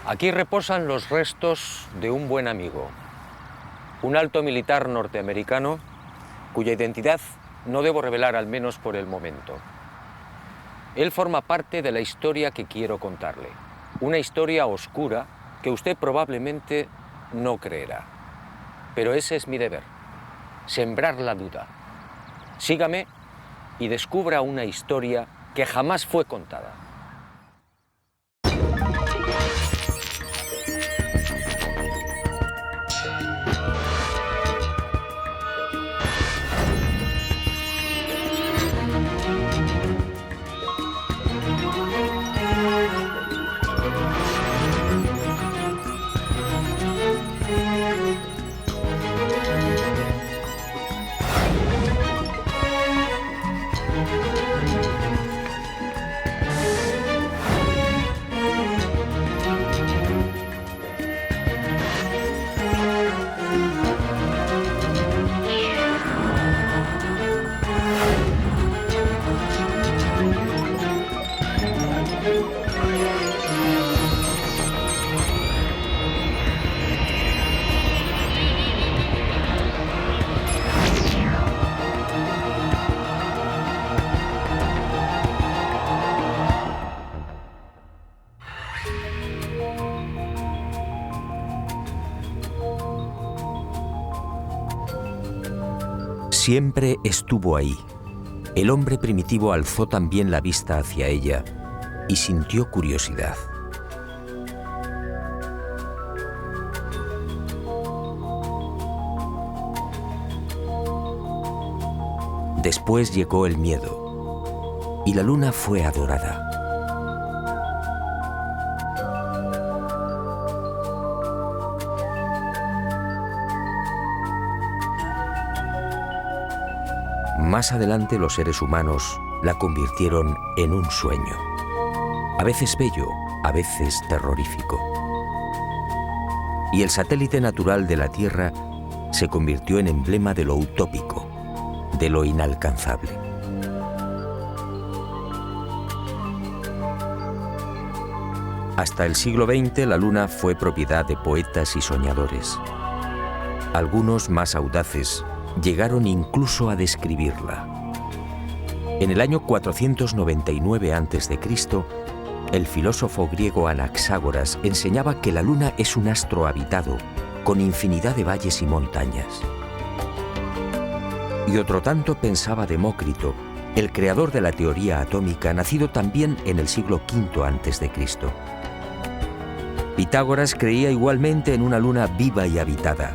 Aquí reposan los restos de un buen amigo, un alto militar norteamericano cuya identidad no debo revelar, al menos por el momento. Él forma parte de la historia que quiero contarle, una historia oscura que usted probablemente no creerá. Pero ese es mi deber, sembrar la duda. Sígame y descubra una historia que jamás fue contada. Siempre estuvo ahí. El hombre primitivo alzó también la vista hacia ella y sintió curiosidad. Después llegó el miedo y la luna fue adorada. Más adelante los seres humanos la convirtieron en un sueño, a veces bello, a veces terrorífico. Y el satélite natural de la Tierra se convirtió en emblema de lo utópico, de lo inalcanzable. Hasta el siglo XX la Luna fue propiedad de poetas y soñadores. Algunos más audaces llegaron incluso a describirla. En el año 499 a.C., el filósofo griego Anaxágoras enseñaba que la Luna es un astro habitado, con infinidad de valles y montañas. Y otro tanto pensaba Demócrito, el creador de la teoría atómica, nacido también en el siglo V a.C. Pitágoras creía igualmente en una luna viva y habitada.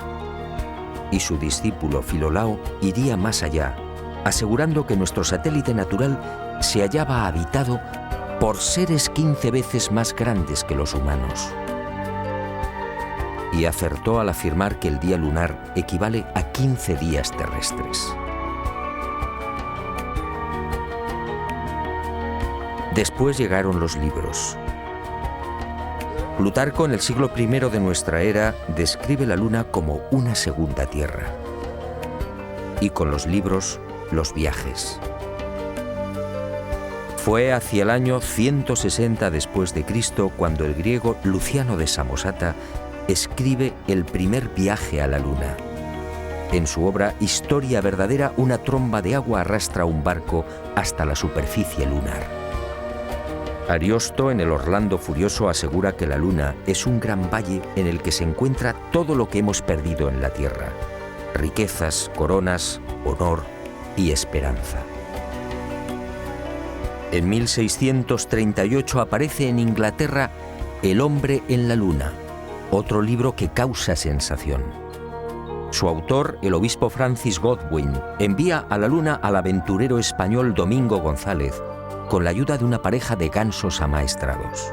Y su discípulo Filolao iría más allá, asegurando que nuestro satélite natural se hallaba habitado por seres 15 veces más grandes que los humanos. Y acertó al afirmar que el día lunar equivale a 15 días terrestres. Después llegaron los libros. Plutarco, en el siglo I de nuestra era, describe la Luna como una segunda Tierra. Y con los libros, los viajes. Fue hacia el año 160 después de Cristo cuando el griego Luciano de Samosata escribe el primer viaje a la Luna. En su obra Historia verdadera, una tromba de agua arrastra un barco hasta la superficie lunar. Ariosto, en el Orlando Furioso, asegura que la Luna es un gran valle en el que se encuentra todo lo que hemos perdido en la Tierra: riquezas, coronas, honor y esperanza. En 1638 aparece en Inglaterra El hombre en la Luna, otro libro que causa sensación. Su autor, el obispo Francis Godwin, envía a la Luna al aventurero español Domingo González, con la ayuda de una pareja de gansos amaestrados.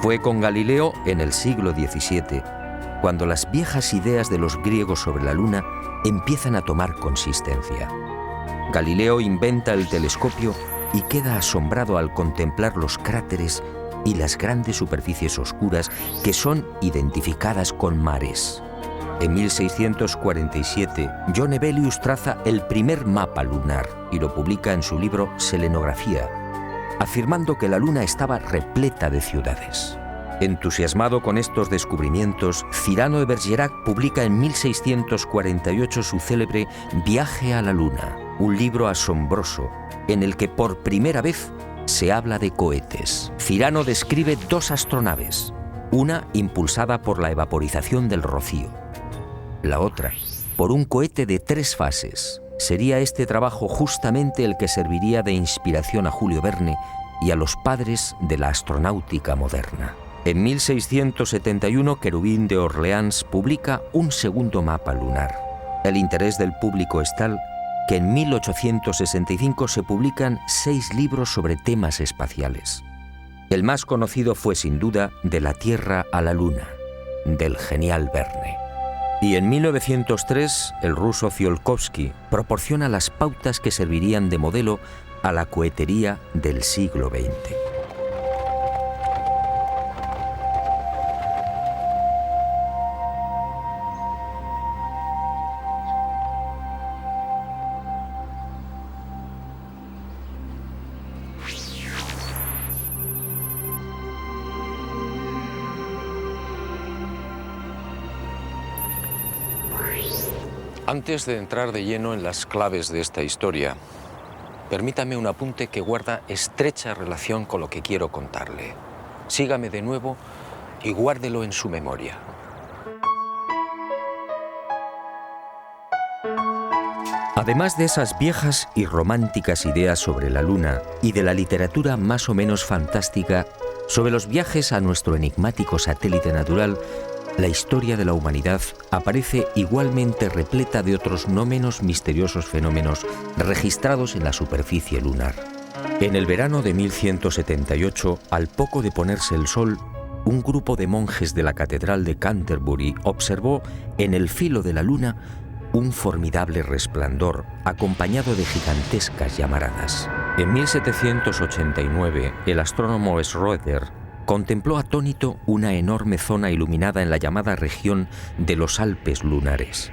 Fue con Galileo en el siglo XVII, cuando las viejas ideas de los griegos sobre la Luna empiezan a tomar consistencia. Galileo inventa el telescopio y queda asombrado al contemplar los cráteres y las grandes superficies oscuras que son identificadas con mares. En 1647, John Hevelius traza el primer mapa lunar y lo publica en su libro Selenografía, afirmando que la Luna estaba repleta de ciudades. Entusiasmado con estos descubrimientos, Cyrano de Bergerac publica en 1648 su célebre Viaje a la Luna, un libro asombroso en el que por primera vez se habla de cohetes. Cyrano describe 2 astronaves, una impulsada por la evaporización del rocío, la otra por un cohete de 3 fases. Sería este trabajo justamente el que serviría de inspiración a Julio Verne y a los padres de la astronáutica moderna. En 1671, Querubín de Orleans publica un segundo mapa lunar. El interés del público es tal que en 1865 se publican 6 libros sobre temas espaciales. El más conocido fue sin duda De la Tierra a la Luna, del genial Verne. Y en 1903, el ruso Tsiolkovsky proporciona las pautas que servirían de modelo a la cohetería del siglo XX. Antes de entrar de lleno en las claves de esta historia, permítame un apunte que guarda estrecha relación con lo que quiero contarle. Sígame de nuevo y guárdelo en su memoria. Además de esas viejas y románticas ideas sobre la Luna y de la literatura más o menos fantástica sobre los viajes a nuestro enigmático satélite natural, la historia de la humanidad aparece igualmente repleta de otros no menos misteriosos fenómenos registrados en la superficie lunar. En el verano de 1178, al poco de ponerse el sol, un grupo de monjes de la Catedral de Canterbury observó en el filo de la Luna un formidable resplandor acompañado de gigantescas llamaradas. En 1789, el astrónomo Schroeder contempló atónito una enorme zona iluminada en la llamada región de los Alpes lunares.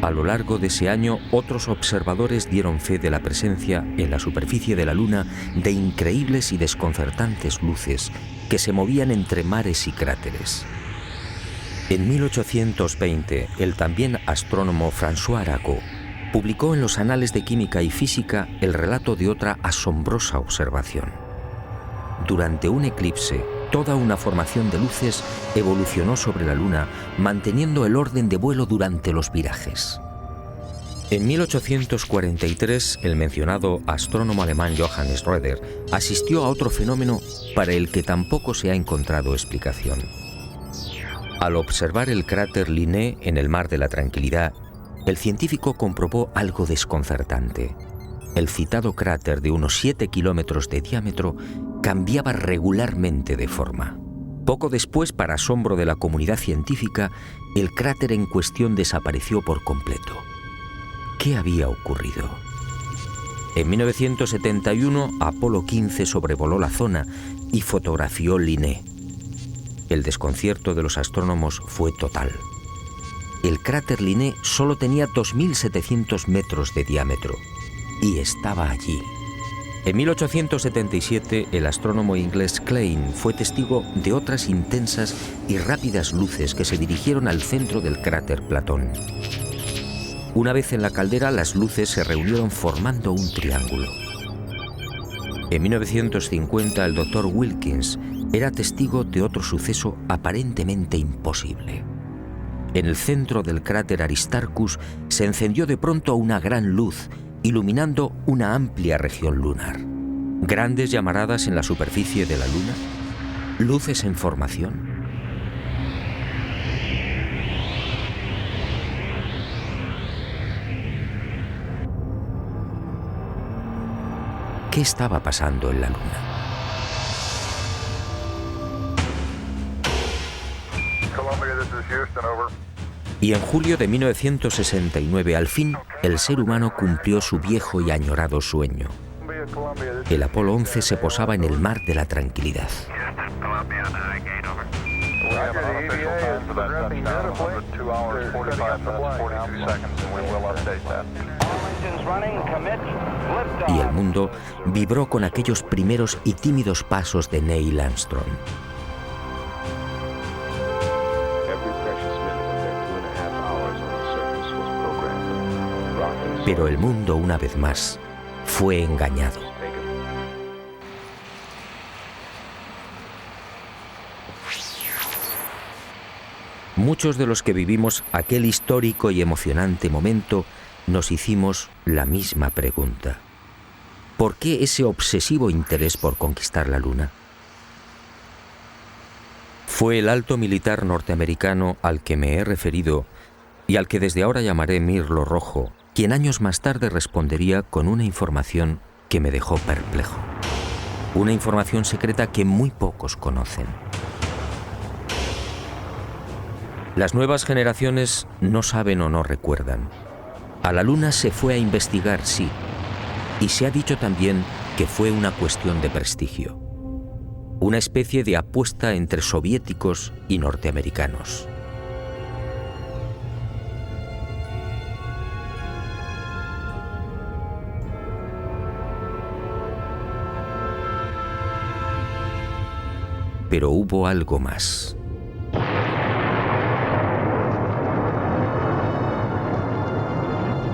A lo largo de ese año, otros observadores dieron fe de la presencia en la superficie de la Luna de increíbles y desconcertantes luces que se movían entre mares y cráteres. En 1820, el también astrónomo François Arago publicó en los Anales de Química y Física el relato de otra asombrosa observación. Durante un eclipse, toda una formación de luces evolucionó sobre la Luna, manteniendo el orden de vuelo durante los virajes. En 1843, el mencionado astrónomo alemán Johann Schroeder asistió a otro fenómeno para el que tampoco se ha encontrado explicación. Al observar el cráter Linné en el Mar de la Tranquilidad, el científico comprobó algo desconcertante. El citado cráter de unos 7 kilómetros de diámetro cambiaba regularmente de forma. Poco después, para asombro de la comunidad científica, el cráter en cuestión desapareció por completo. ¿Qué había ocurrido? En 1971, Apolo 15 sobrevoló la zona y fotografió Linné. El desconcierto de los astrónomos fue total. El cráter Linné solo tenía 2.700 metros de diámetro y estaba allí. En 1877, el astrónomo inglés Klein fue testigo de otras intensas y rápidas luces que se dirigieron al centro del cráter Platón. Una vez en la caldera, las luces se reunieron formando un triángulo. En 1950, el Dr. Wilkins era testigo de otro suceso aparentemente imposible. En el centro del cráter Aristarchus se encendió de pronto una gran luz, iluminando una amplia región lunar. Grandes llamaradas en la superficie de la Luna, luces en formación. ¿Qué estaba pasando en la Luna? Y en julio de 1969, al fin, el ser humano cumplió su viejo y añorado sueño. El Apolo 11 se posaba en el Mar de la Tranquilidad. Y el mundo vibró con aquellos primeros y tímidos pasos de Neil Armstrong. Pero el mundo, una vez más, fue engañado. Muchos de los que vivimos aquel histórico y emocionante momento nos hicimos la misma pregunta. ¿Por qué ese obsesivo interés por conquistar la Luna? Fue el alto militar norteamericano al que me he referido y al que desde ahora llamaré Mirlo Rojo, quien años más tarde respondería con una información que me dejó perplejo. Una información secreta que muy pocos conocen. Las nuevas generaciones no saben o no recuerdan. A la Luna se fue a investigar, sí, y se ha dicho también que fue una cuestión de prestigio. Una especie de apuesta entre soviéticos y norteamericanos. Pero hubo algo más.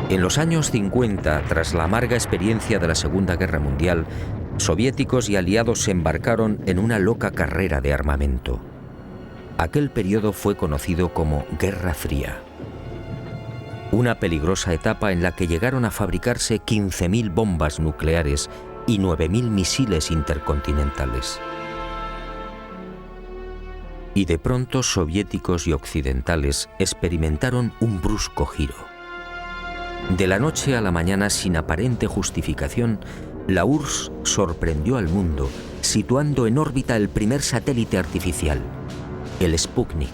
En los años 50, tras la amarga experiencia de la Segunda Guerra Mundial, soviéticos y aliados se embarcaron en una loca carrera de armamento. Aquel periodo fue conocido como Guerra Fría. Una peligrosa etapa en la que llegaron a fabricarse 15.000 bombas nucleares y 9.000 misiles intercontinentales. Y de pronto soviéticos y occidentales experimentaron un brusco giro. De la noche a la mañana, sin aparente justificación, la URSS sorprendió al mundo, situando en órbita el primer satélite artificial, el Sputnik.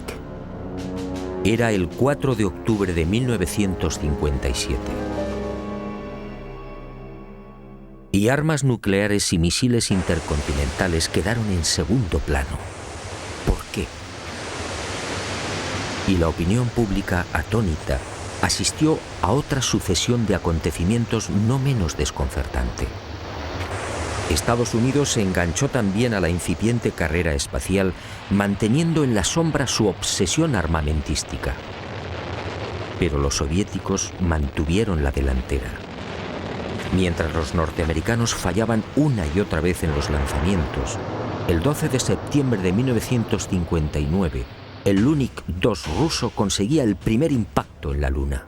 Era el 4 de octubre de 1957. Y armas nucleares y misiles intercontinentales quedaron en segundo plano. ¿Por qué? Y la opinión pública, atónita, asistió a otra sucesión de acontecimientos no menos desconcertante. Estados Unidos se enganchó también a la incipiente carrera espacial, manteniendo en la sombra su obsesión armamentística. Pero los soviéticos mantuvieron la delantera. Mientras los norteamericanos fallaban una y otra vez en los lanzamientos, el 12 de septiembre de 1959, el Lunik 2 ruso conseguía el primer impacto en la Luna.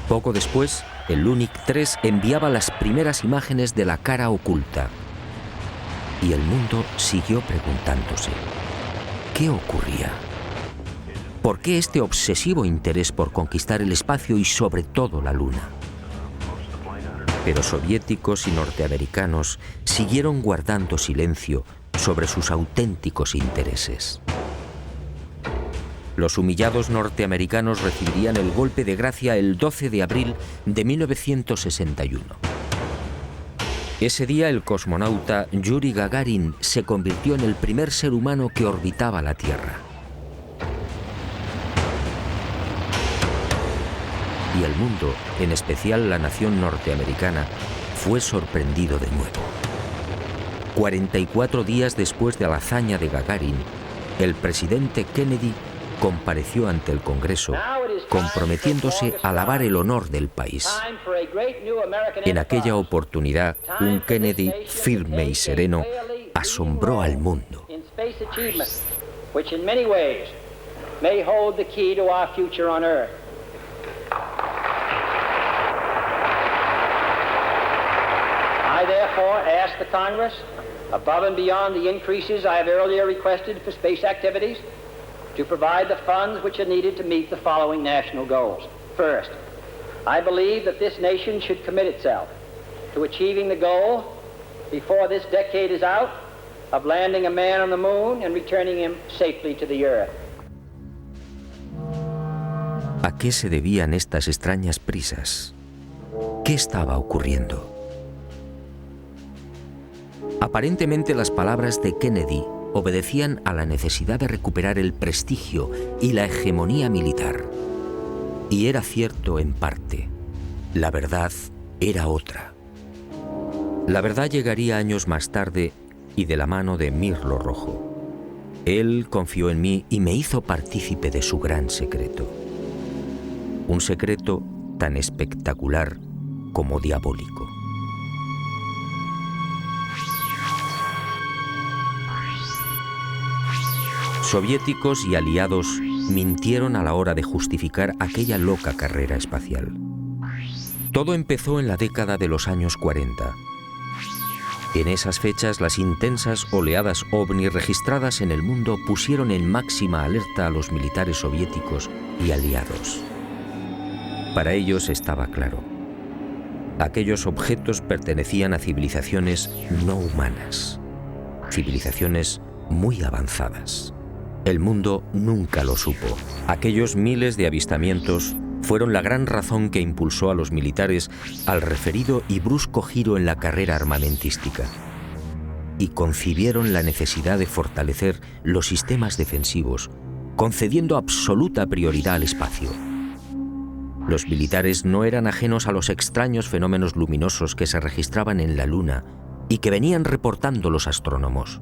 Poco después, el Lunik 3 enviaba las primeras imágenes de la cara oculta. Y el mundo siguió preguntándose, ¿qué ocurría? ¿Por qué este obsesivo interés por conquistar el espacio y sobre todo la Luna? Pero soviéticos y norteamericanos siguieron guardando silencio sobre sus auténticos intereses. Los humillados norteamericanos recibirían el golpe de gracia el 12 de abril de 1961. Ese día el cosmonauta Yuri Gagarin se convirtió en el primer ser humano que orbitaba la Tierra. Y el mundo, en especial la nación norteamericana, fue sorprendido de nuevo. 44 días después de la hazaña de Gagarin, el presidente Kennedy compareció ante el Congreso, comprometiéndose a lavar el honor del país. En aquella oportunidad, un Kennedy firme y sereno asombró al mundo. I therefore ask the Congress, above and beyond the increases I have earlier requested for space activities, to provide the funds which are needed to meet the following national goals. First, I believe that this nation should commit itself to achieving the goal, before this decade is out, of landing a man on the moon and returning him safely to the Earth. ¿A qué se debían estas extrañas prisas? ¿Qué estaba ocurriendo? Aparentemente las palabras de Kennedy obedecían a la necesidad de recuperar el prestigio y la hegemonía militar. Y era cierto en parte. La verdad era otra. La verdad llegaría años más tarde y de la mano de Mirlo Rojo. Él confió en mí y me hizo partícipe de su gran secreto. Un secreto tan espectacular como diabólico. Soviéticos y aliados mintieron a la hora de justificar aquella loca carrera espacial. Todo empezó en la década de los años 40. En esas fechas, las intensas oleadas ovni registradas en el mundo pusieron en máxima alerta a los militares soviéticos y aliados. Para ellos estaba claro: aquellos objetos pertenecían a civilizaciones no humanas, civilizaciones muy avanzadas. El mundo nunca lo supo. Aquellos miles de avistamientos fueron la gran razón que impulsó a los militares al referido y brusco giro en la carrera armamentística, y concibieron la necesidad de fortalecer los sistemas defensivos, concediendo absoluta prioridad al espacio. Los militares no eran ajenos a los extraños fenómenos luminosos que se registraban en la Luna y que venían reportando los astrónomos.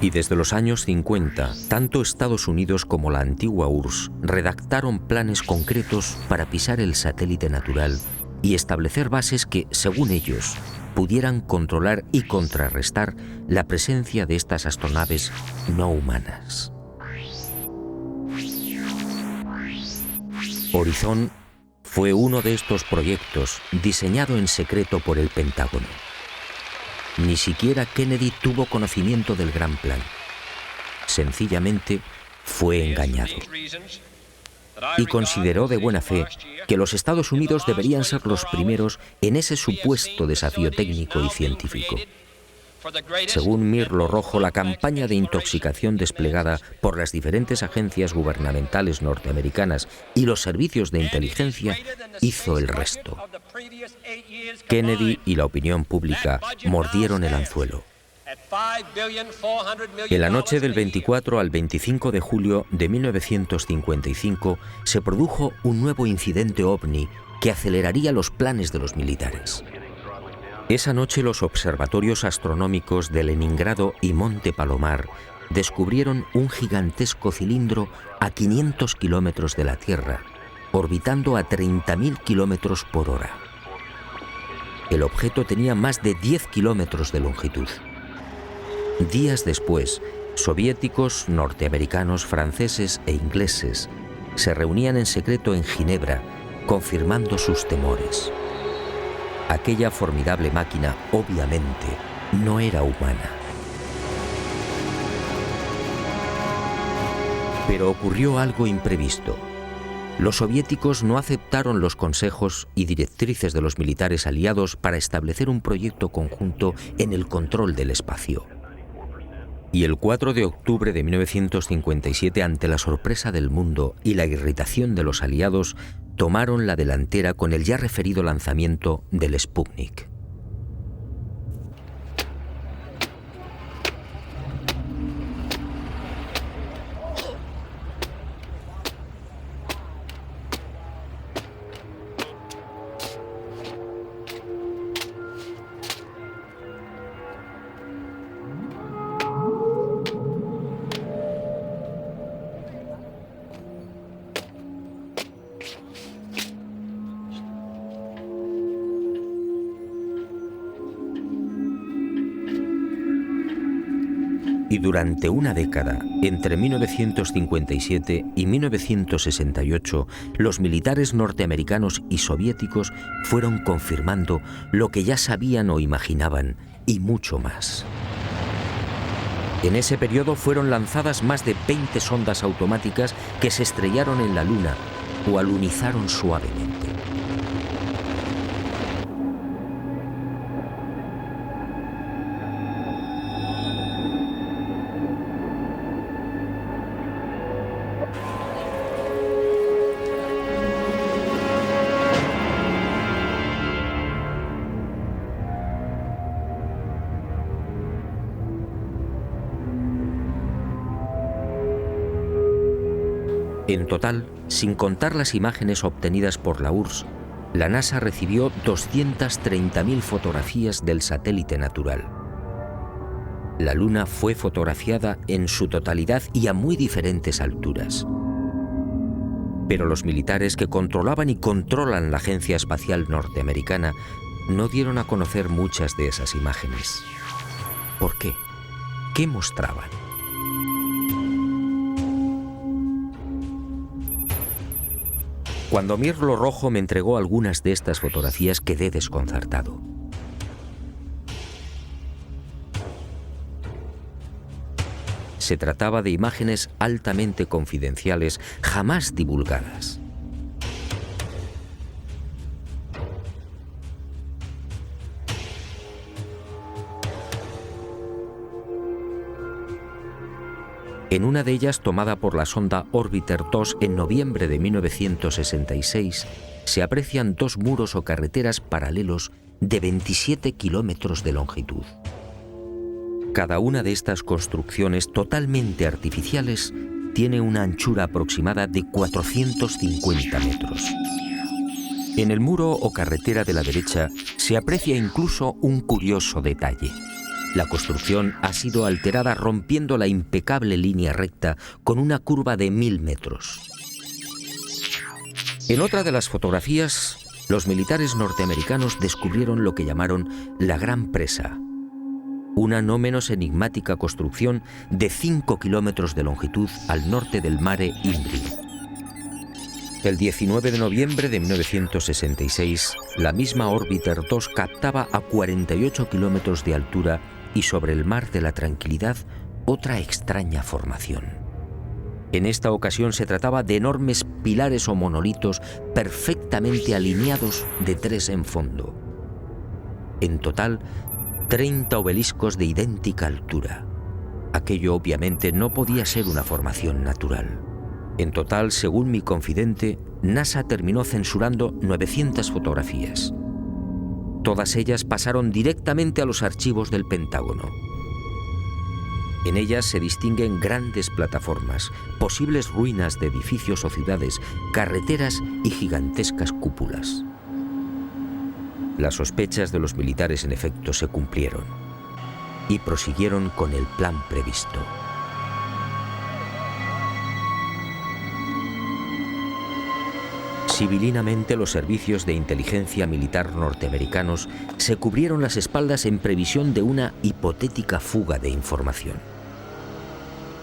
Y desde los años 50, tanto Estados Unidos como la antigua URSS redactaron planes concretos para pisar el satélite natural y establecer bases que, según ellos, pudieran controlar y contrarrestar la presencia de estas astronaves no humanas. Horizon fue uno de estos proyectos diseñado en secreto por el Pentágono. Ni siquiera Kennedy tuvo conocimiento del gran plan. Sencillamente fue engañado. Y consideró de buena fe que los Estados Unidos deberían ser los primeros en ese supuesto desafío técnico y científico. Según Mirlo Rojo, la campaña de intoxicación desplegada por las diferentes agencias gubernamentales norteamericanas y los servicios de inteligencia hizo el resto. Kennedy y la opinión pública mordieron el anzuelo. En la noche del 24 al 25 de julio de 1955 se produjo un nuevo incidente ovni que aceleraría los planes de los militares. Esa noche los observatorios astronómicos de Leningrado y Monte Palomar descubrieron un gigantesco cilindro a 500 kilómetros de la Tierra, orbitando a 30.000 kilómetros por hora. El objeto tenía más de 10 kilómetros de longitud. Días después, soviéticos, norteamericanos, franceses e ingleses se reunían en secreto en Ginebra, confirmando sus temores. Aquella formidable máquina, obviamente, no era humana. Pero ocurrió algo imprevisto. Los soviéticos no aceptaron los consejos y directrices de los militares aliados para establecer un proyecto conjunto en el control del espacio. Y el 4 de octubre de 1957, ante la sorpresa del mundo y la irritación de los aliados, tomaron la delantera con el ya referido lanzamiento del Sputnik. Y durante una década, entre 1957 y 1968, los militares norteamericanos y soviéticos fueron confirmando lo que ya sabían o imaginaban, y mucho más. En ese periodo fueron lanzadas más de 20 sondas automáticas que se estrellaron en la Luna o alunizaron suavemente. En total, sin contar las imágenes obtenidas por la URSS, la NASA recibió 230.000 fotografías del satélite natural. La Luna fue fotografiada en su totalidad y a muy diferentes alturas. Pero los militares que controlaban y controlan la Agencia Espacial Norteamericana no dieron a conocer muchas de esas imágenes. ¿Por qué? ¿Qué mostraban? Cuando Mirlo Rojo me entregó algunas de estas fotografías, quedé desconcertado. Se trataba de imágenes altamente confidenciales, jamás divulgadas. En una de ellas, tomada por la sonda Orbiter 2 en noviembre de 1966, se aprecian dos muros o carreteras paralelos de 27 kilómetros de longitud. Cada una de estas construcciones totalmente artificiales tiene una anchura aproximada de 450 metros. En el muro o carretera de la derecha se aprecia incluso un curioso detalle. La construcción ha sido alterada rompiendo la impecable línea recta con una curva de 1000 metros. En otra de las fotografías, los militares norteamericanos descubrieron lo que llamaron la Gran Presa, una no menos enigmática construcción de 5 kilómetros de longitud al norte del Mare Imbrium. El 19 de noviembre de 1966, la misma Orbiter 2 captaba a 48 kilómetros de altura y sobre el Mar de la Tranquilidad otra extraña formación. En esta ocasión se trataba de enormes pilares o monolitos perfectamente alineados de 3 en fondo. En total, 30 obeliscos de idéntica altura. Aquello obviamente no podía ser una formación natural. En total, según mi confidente, NASA terminó censurando 900 fotografías. Todas ellas pasaron directamente a los archivos del Pentágono. En ellas se distinguen grandes plataformas, posibles ruinas de edificios o ciudades, carreteras y gigantescas cúpulas. Las sospechas de los militares, en efecto, se cumplieron y prosiguieron con el plan previsto. Civilinamente, los servicios de inteligencia militar norteamericanos se cubrieron las espaldas en previsión de una hipotética fuga de información.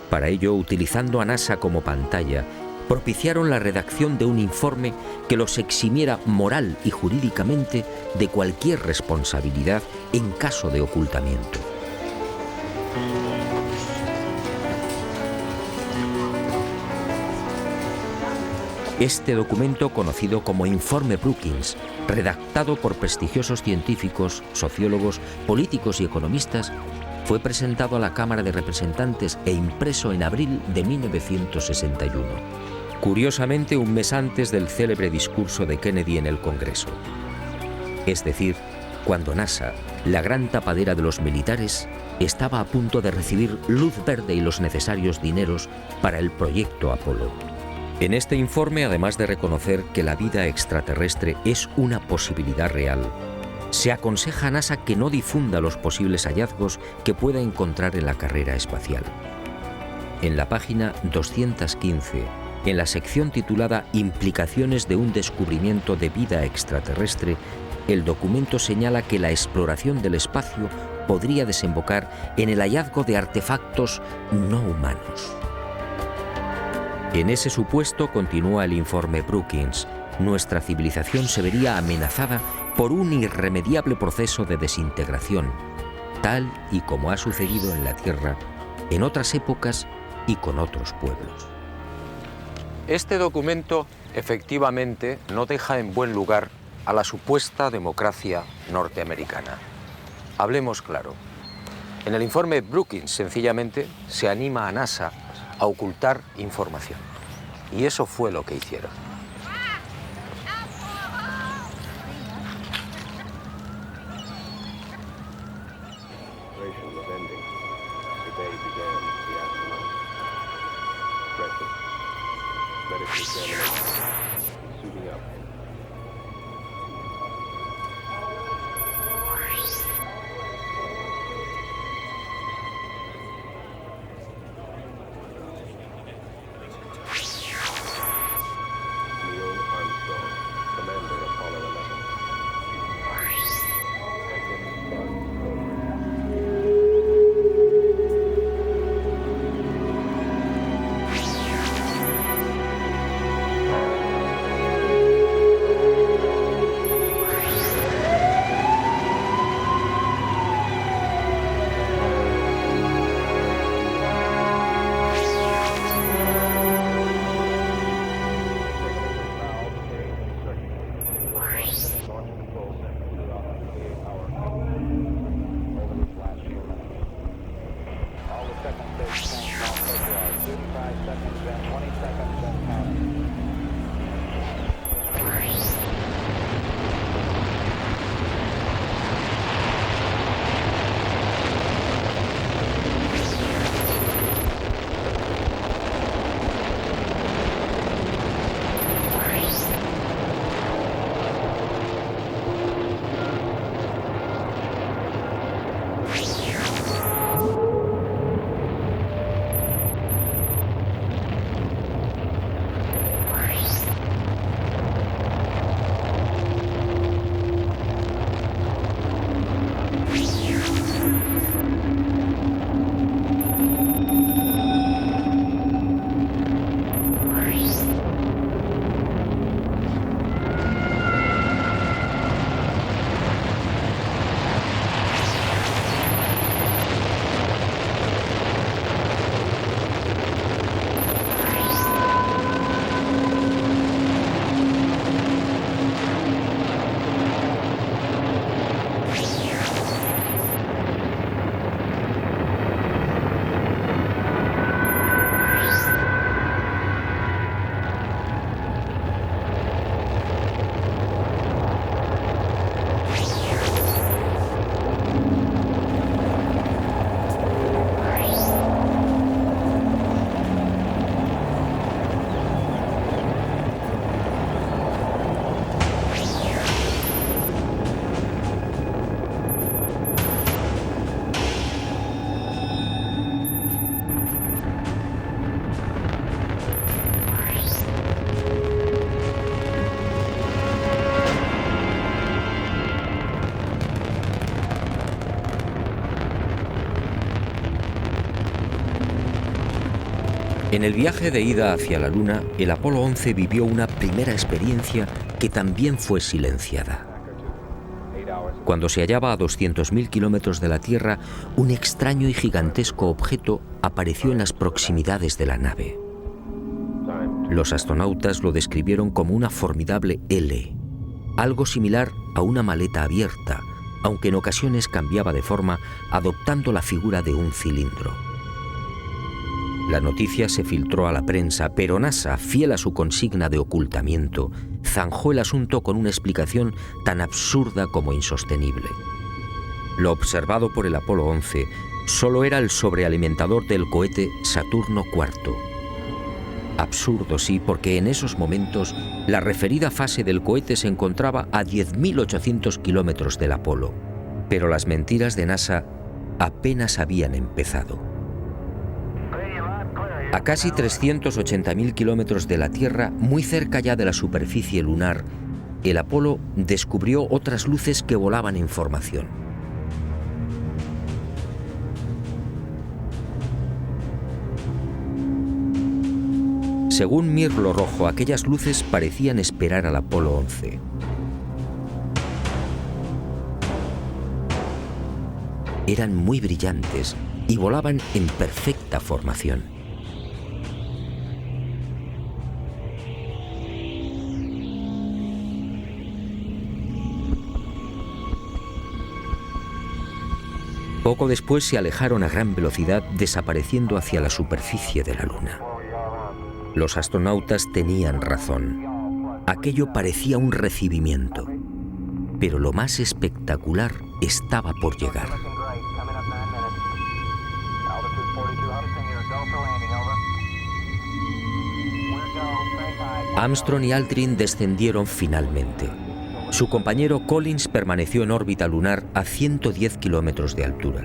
Para ello, utilizando a NASA como pantalla, propiciaron la redacción de un informe que los eximiera moral y jurídicamente de cualquier responsabilidad en caso de ocultamiento. Este documento, conocido como Informe Brookings, redactado por prestigiosos científicos, sociólogos, políticos y economistas, fue presentado a la Cámara de Representantes e impreso en abril de 1961, curiosamente un mes antes del célebre discurso de Kennedy en el Congreso. Es decir, cuando NASA, la gran tapadera de los militares, estaba a punto de recibir luz verde y los necesarios dineros para el proyecto Apolo. En este informe, además de reconocer que la vida extraterrestre es una posibilidad real, se aconseja a NASA que no difunda los posibles hallazgos que pueda encontrar en la carrera espacial. En la página 215, en la sección titulada Implicaciones de un descubrimiento de vida extraterrestre, el documento señala que la exploración del espacio podría desembocar en el hallazgo de artefactos no humanos. En ese supuesto, continúa el informe Brookings, nuestra civilización se vería amenazada por un irremediable proceso de desintegración, tal y como ha sucedido en la Tierra en otras épocas y con otros pueblos. Este documento, efectivamente, no deja en buen lugar a la supuesta democracia norteamericana. Hablemos claro. En el informe Brookings, sencillamente, se anima a NASA a ocultar información. Y eso fue lo que hicieron. En el viaje de ida hacia la Luna, el Apolo 11 vivió una primera experiencia que también fue silenciada. Cuando se hallaba a 200.000 kilómetros de la Tierra, un extraño y gigantesco objeto apareció en las proximidades de la nave. Los astronautas lo describieron como una formidable L, algo similar a una maleta abierta, aunque en ocasiones cambiaba de forma, adoptando la figura de un cilindro. La noticia se filtró a la prensa, pero NASA, fiel a su consigna de ocultamiento, zanjó el asunto con una explicación tan absurda como insostenible. Lo observado por el Apolo 11 solo era el sobrealimentador del cohete Saturno IV. Absurdo, sí, porque en esos momentos la referida fase del cohete se encontraba a 10.800 kilómetros del Apolo. Pero las mentiras de NASA apenas habían empezado. A casi 380.000 kilómetros de la Tierra, muy cerca ya de la superficie lunar, el Apolo descubrió otras luces que volaban en formación. Según Mirlo Rojo, aquellas luces parecían esperar al Apolo 11. Eran muy brillantes y volaban en perfecta formación. Poco después se alejaron a gran velocidad, desapareciendo hacia la superficie de la Luna. Los astronautas tenían razón. Aquello parecía un recibimiento, pero lo más espectacular estaba por llegar. Armstrong y Aldrin descendieron finalmente. Su compañero Collins permaneció en órbita lunar a 110 kilómetros de altura.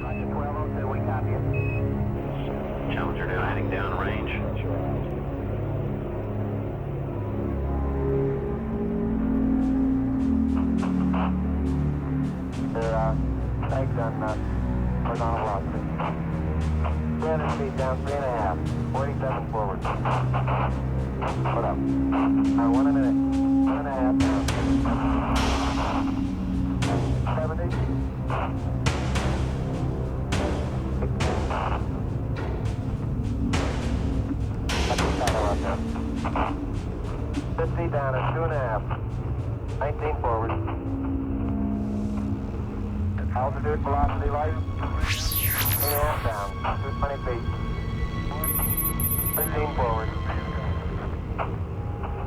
15 forward.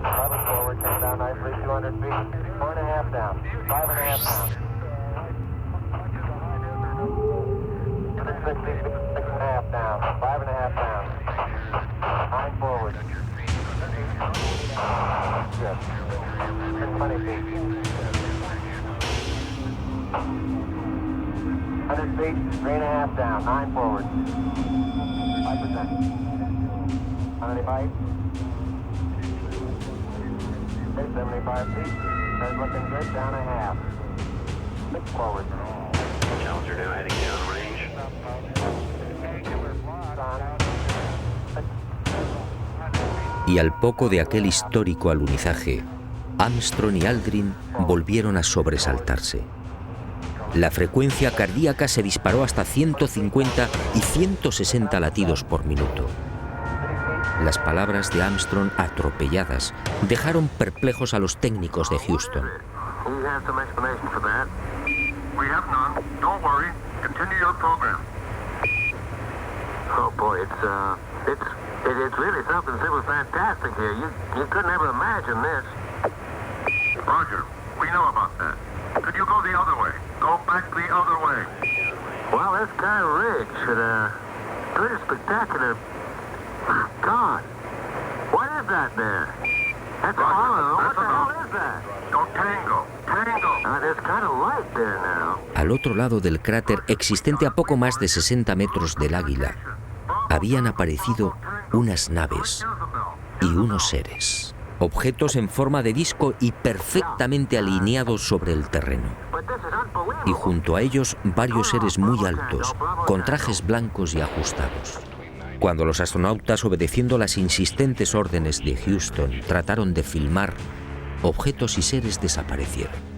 11 forward, came down nicely, 200 feet. 4.5 down, 5.5 down. 260, 6.5 down, 5.5 down. 9 forward. Good. 620 feet. 100 feet, 3.5 down, 9 forward. 5%. 185. 75 feet. That's looking good, down a half. 6 forward. Challenger now heading down range. Y al poco de aquel histórico alunizaje, Armstrong y Aldrin volvieron a sobresaltarse. La frecuencia cardíaca se disparó hasta 150 y 160 latidos por minuto. Las palabras de Armstrong, atropelladas, dejaron perplejos a los técnicos de Houston. It's really something super fantastic here. You couldn't ever imagine this. Roger, we know about that. Could you go the other way? Go back the other way. Well, that's kind of rich and pretty spectacular. God, what is that there? That's all. What the hell is that? Go Tango. Tango. There's kind of light there now. Al otro lado del cráter, existente a poco más de 60 metros del Águila, habían aparecido unas naves y unos seres, objetos en forma de disco y perfectamente alineados sobre el terreno. Y junto a ellos varios seres muy altos, con trajes blancos y ajustados. Cuando los astronautas, obedeciendo las insistentes órdenes de Houston, trataron de filmar, objetos y seres desaparecieron.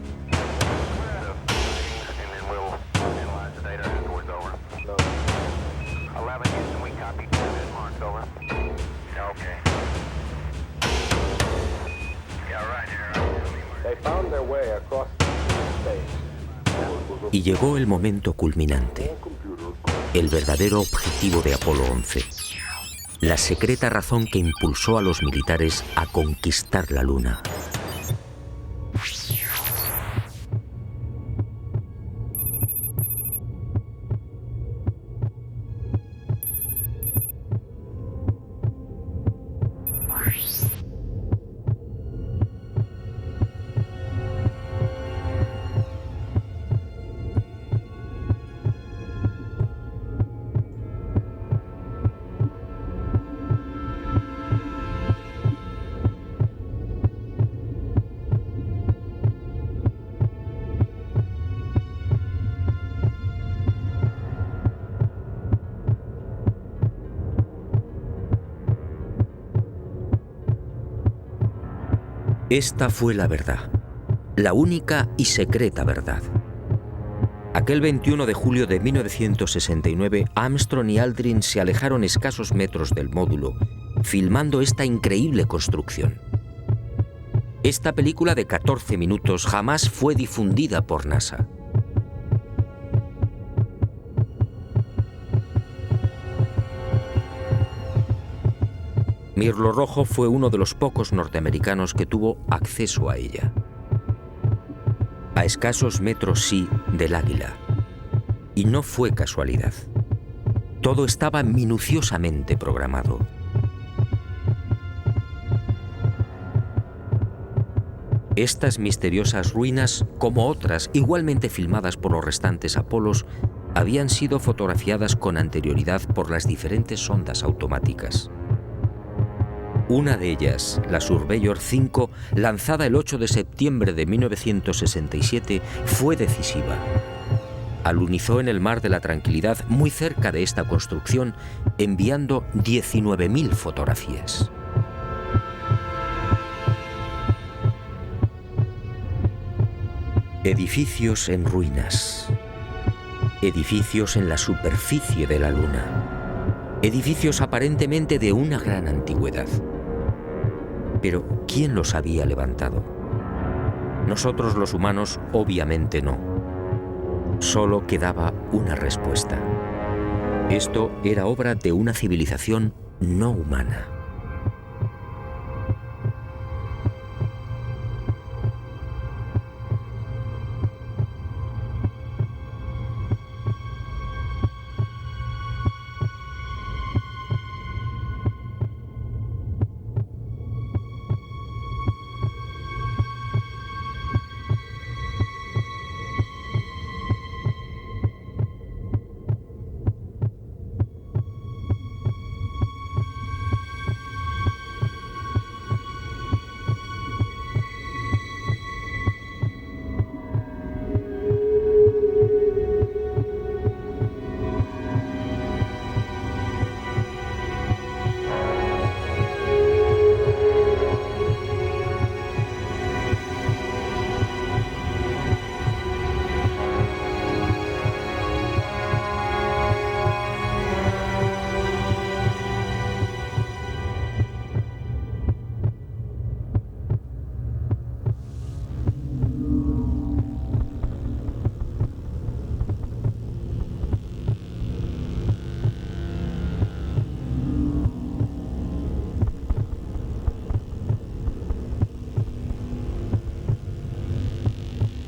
Y llegó el momento culminante, el verdadero objetivo de Apolo 11, la secreta razón que impulsó a los militares a conquistar la Luna. Esta fue la verdad, la única y secreta verdad. Aquel 21 de julio de 1969, Armstrong y Aldrin se alejaron escasos metros del módulo, filmando esta increíble construcción. Esta película de 14 minutos jamás fue difundida por NASA. Mirlo Rojo fue uno de los pocos norteamericanos que tuvo acceso a ella. A escasos metros, sí, del Águila. Y no fue casualidad. Todo estaba minuciosamente programado. Estas misteriosas ruinas, como otras igualmente filmadas por los restantes Apolos, habían sido fotografiadas con anterioridad por las diferentes sondas automáticas. Una de ellas, la Surveyor 5, lanzada el 8 de septiembre de 1967, fue decisiva. Alunizó en el Mar de la Tranquilidad, muy cerca de esta construcción, enviando 19.000 fotografías. Edificios en ruinas. Edificios en la superficie de la Luna. Edificios aparentemente de una gran antigüedad. Pero, ¿quién los había levantado? Nosotros los humanos, obviamente no. Solo quedaba una respuesta. Esto era obra de una civilización no humana.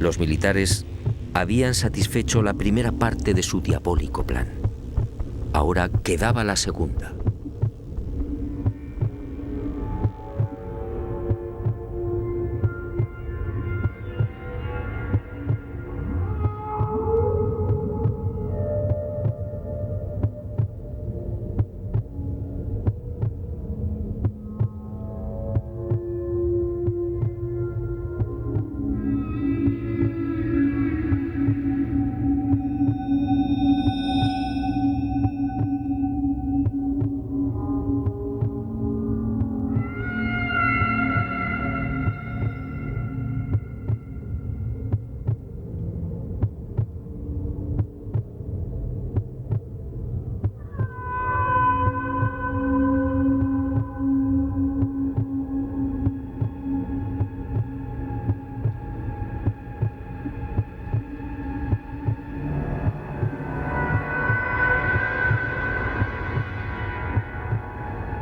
Los militares habían satisfecho la primera parte de su diabólico plan. Ahora quedaba la segunda.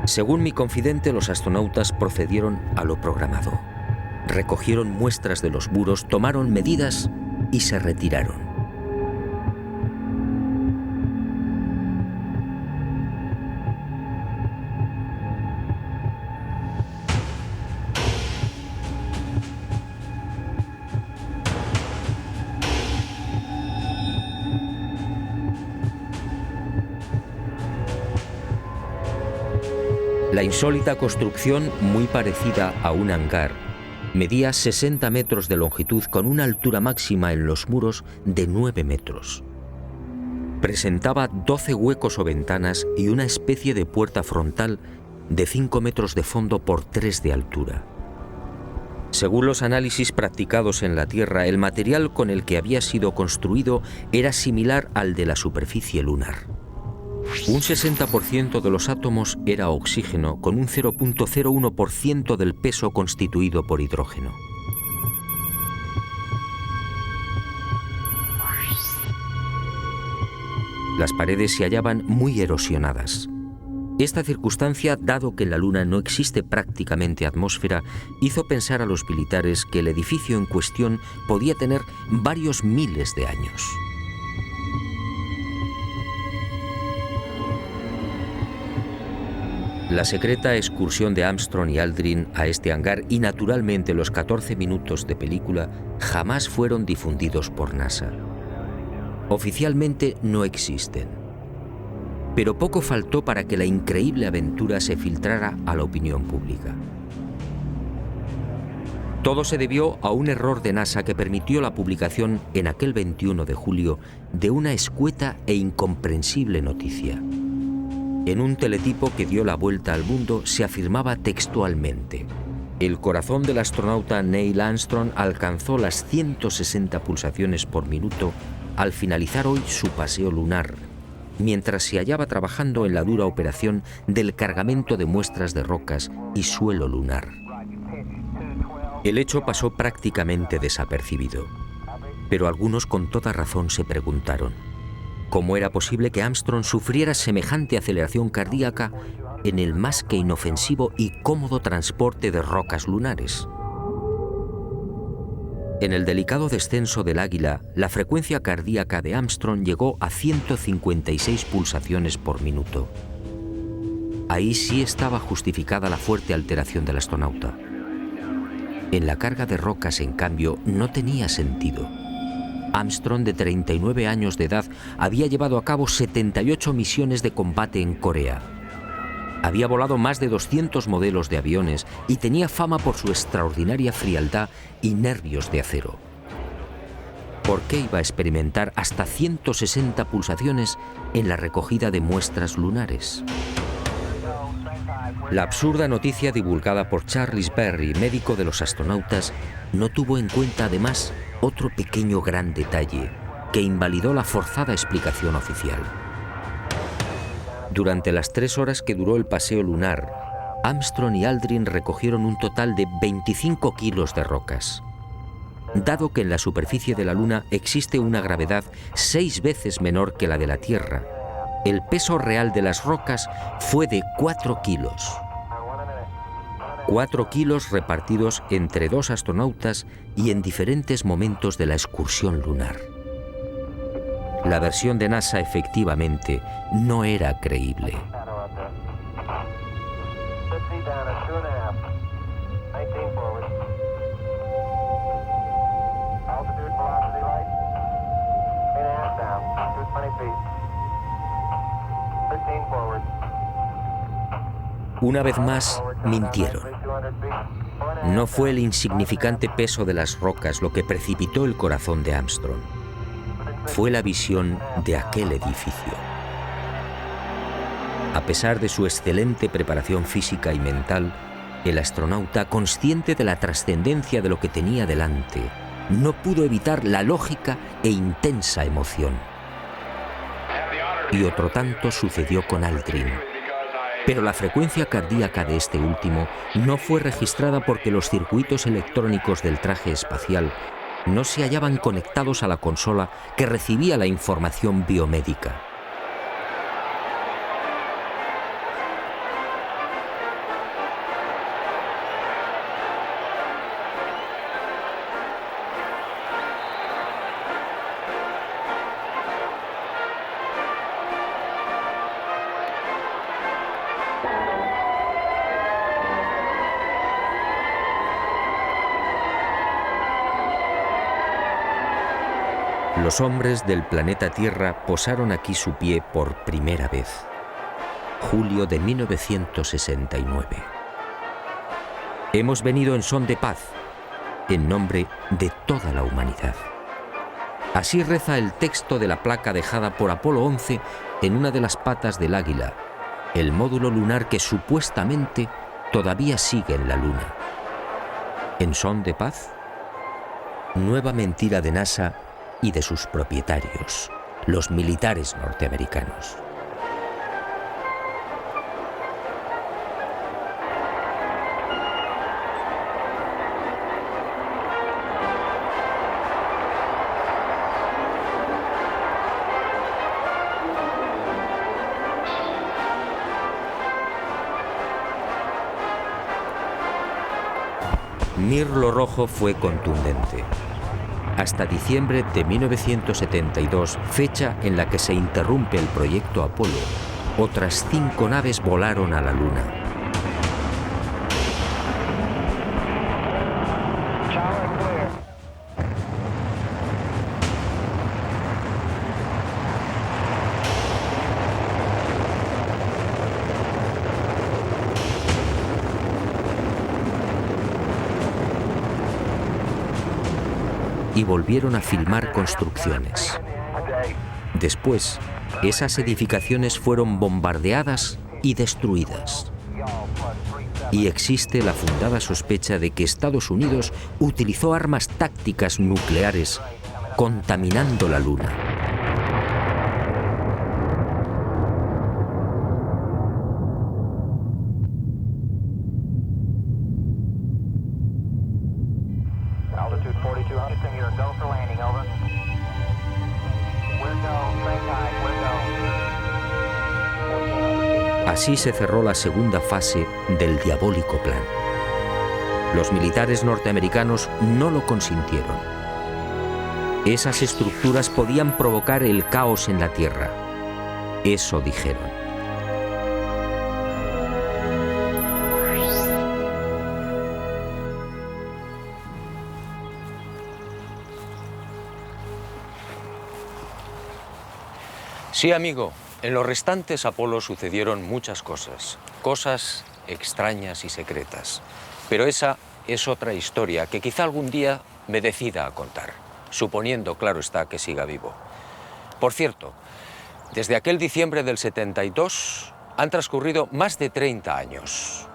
Según mi confidente, los astronautas procedieron a lo programado. Recogieron muestras de los muros, tomaron medidas y se retiraron. La insólita construcción, muy parecida a un hangar, medía 60 metros de longitud con una altura máxima en los muros de 9 metros. Presentaba 12 huecos o ventanas y una especie de puerta frontal de 5 metros de fondo por 3 de altura. Según los análisis practicados en la Tierra, el material con el que había sido construido era similar al de la superficie lunar. Un 60% de los átomos era oxígeno, con un 0.01% del peso constituido por hidrógeno. Las paredes se hallaban muy erosionadas. Esta circunstancia, dado que en la Luna no existe prácticamente atmósfera, hizo pensar a los militares que el edificio en cuestión podía tener varios miles de años. La secreta excursión de Armstrong y Aldrin a este hangar y naturalmente los 14 minutos de película jamás fueron difundidos por NASA. Oficialmente no existen. Pero poco faltó para que la increíble aventura se filtrara a la opinión pública. Todo se debió a un error de NASA que permitió la publicación en aquel 21 de julio de una escueta e incomprensible noticia. En un teletipo que dio la vuelta al mundo se afirmaba textualmente: el corazón del astronauta Neil Armstrong alcanzó las 160 pulsaciones por minuto al finalizar hoy su paseo lunar, mientras se hallaba trabajando en la dura operación del cargamento de muestras de rocas y suelo lunar. El hecho pasó prácticamente desapercibido, pero algunos con toda razón se preguntaron: ¿cómo era posible que Armstrong sufriera semejante aceleración cardíaca en el más que inofensivo y cómodo transporte de rocas lunares? En el delicado descenso del Águila, la frecuencia cardíaca de Armstrong llegó a 156 pulsaciones por minuto. Ahí sí estaba justificada la fuerte alteración del astronauta. En la carga de rocas, en cambio, no tenía sentido. Armstrong, de 39 años de edad, había llevado a cabo 78 misiones de combate en Corea. Había volado más de 200 modelos de aviones y tenía fama por su extraordinaria frialdad y nervios de acero. ¿Por qué iba a experimentar hasta 160 pulsaciones en la recogida de muestras lunares? La absurda noticia divulgada por Charles Berry, médico de los astronautas, no tuvo en cuenta además otro pequeño gran detalle que invalidó la forzada explicación oficial. Durante las 3 horas que duró el paseo lunar, Armstrong y Aldrin recogieron un total de 25 kilos de rocas. Dado que en la superficie de la Luna existe una gravedad 6 veces menor que la de la Tierra, el peso real de las rocas fue de 4 kilos. 4 kilos repartidos entre 2 astronautas y en diferentes momentos de la excursión lunar. La versión de NASA efectivamente no era creíble. Una vez más, mintieron. No fue el insignificante peso de las rocas lo que precipitó el corazón de Armstrong. Fue la visión de aquel edificio. A pesar de su excelente preparación física y mental, el astronauta, consciente de la trascendencia de lo que tenía delante, no pudo evitar la lógica e intensa emoción. Y otro tanto sucedió con Aldrin. Pero la frecuencia cardíaca de este último no fue registrada porque los circuitos electrónicos del traje espacial no se hallaban conectados a la consola que recibía la información biomédica. Los hombres del planeta Tierra posaron aquí su pie por primera vez. Julio de 1969. Hemos venido en son de paz, en nombre de toda la humanidad. Así reza el texto de la placa dejada por Apolo 11 en una de las patas del Águila, el módulo lunar que supuestamente todavía sigue en la Luna. ¿En son de paz? Nueva mentira de NASA y de sus propietarios, los militares norteamericanos. Mirlo Rojo fue contundente. Hasta diciembre de 1972, fecha en la que se interrumpe el proyecto Apolo, otras 5 naves volaron a la Luna. Y volvieron a filmar construcciones. Después, esas edificaciones fueron bombardeadas y destruidas. Y existe la fundada sospecha de que Estados Unidos utilizó armas tácticas nucleares contaminando la Luna. Así se cerró la segunda fase del diabólico plan. Los militares norteamericanos no lo consintieron. Esas estructuras podían provocar el caos en la Tierra. Eso dijeron. Sí, amigo. En los restantes Apolo sucedieron muchas cosas, cosas extrañas y secretas. Pero esa es otra historia que quizá algún día me decida a contar, suponiendo, claro está, que siga vivo. Por cierto, desde aquel diciembre del 72 han transcurrido más de 30 años.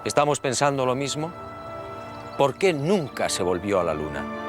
¿Estamos pensando lo mismo? ¿Por qué nunca se volvió a la Luna?